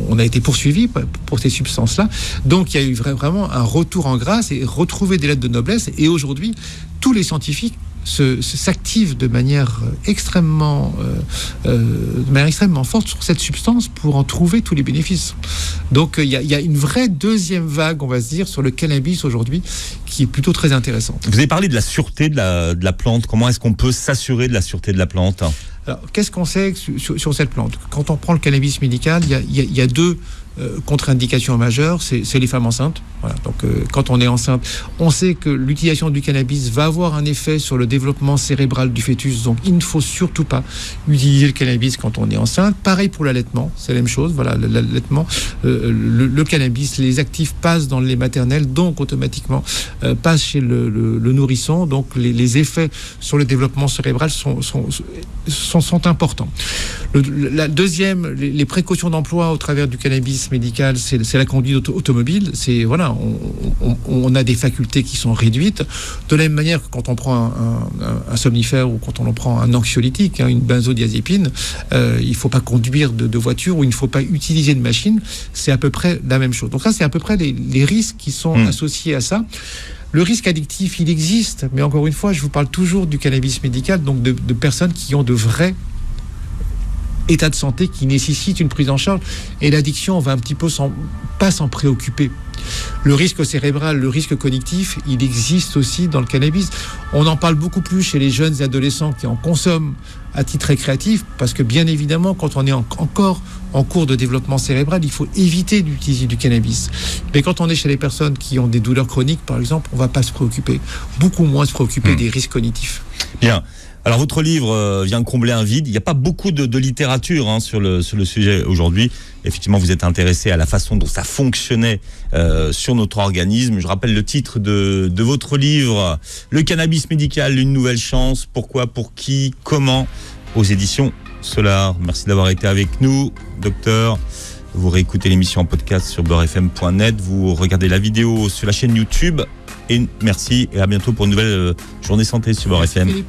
on a été poursuivi pour ces substances-là. Donc il y a eu vraiment un retour en grâce et retrouver des lettres de noblesse. Et aujourd'hui, tous les scientifiques s'active de manière extrêmement forte sur cette substance pour en trouver tous les bénéfices. Donc il y a une vraie deuxième vague, on va se dire, sur le cannabis aujourd'hui, qui est plutôt très intéressante. Vous avez parlé de la sûreté de la plante. Comment est-ce qu'on peut s'assurer de la sûreté de la plante? Alors, qu'est-ce qu'on sait sur cette plante? Quand on prend le cannabis médical, il y a deux contre-indications majeures, c'est les femmes enceintes. Voilà. Donc, quand on est enceinte, on sait que l'utilisation du cannabis va avoir un effet sur le développement cérébral du fœtus. Donc, il ne faut surtout pas utiliser le cannabis quand on est enceinte. Pareil pour l'allaitement, c'est la même chose. Voilà, l'allaitement, le cannabis, les actifs passent dans le lait maternel, donc automatiquement passent chez le nourrisson. Donc, les effets sur le développement cérébral sont importants. La deuxième, les précautions d'emploi au travers du cannabis médical, c'est la conduite automobile. C'est voilà, on a des facultés qui sont réduites. De la même manière que quand on prend un somnifère ou quand on en prend un anxiolytique, une benzodiazépine, il ne faut pas conduire de voiture ou il ne faut pas utiliser de machine. C'est à peu près la même chose. Donc ça, c'est à peu près les risques qui sont associés à ça. Le risque addictif, il existe, mais encore une fois, je vous parle toujours du cannabis médical, donc de personnes qui ont de vrais état de santé qui nécessite une prise en charge. Et l'addiction, on va un petit peu pas s'en préoccuper. Le risque cérébral, le risque cognitif, il existe aussi dans le cannabis. On en parle beaucoup plus chez les jeunes et adolescents qui en consomment à titre récréatif, parce que bien évidemment, quand on est encore en cours de développement cérébral, il faut éviter d'utiliser du cannabis. Mais quand on est chez les personnes qui ont des douleurs chroniques, par exemple, on ne va pas se préoccuper, beaucoup moins se préoccuper des risques cognitifs. Bien. Alors votre livre vient combler un vide. Il n'y a pas beaucoup de littérature sur le sujet aujourd'hui. Effectivement, vous êtes intéressé à la façon dont ça fonctionnait sur notre organisme. Je rappelle le titre de votre livre, Le cannabis médical, une nouvelle chance. Pourquoi, pour qui, comment, aux éditions Solar. Merci d'avoir été avec nous, docteur. Vous réécoutez l'émission en podcast sur beurrefm.net. Vous regardez la vidéo sur la chaîne YouTube. Et merci et à bientôt pour une nouvelle journée santé sur Beurre FM.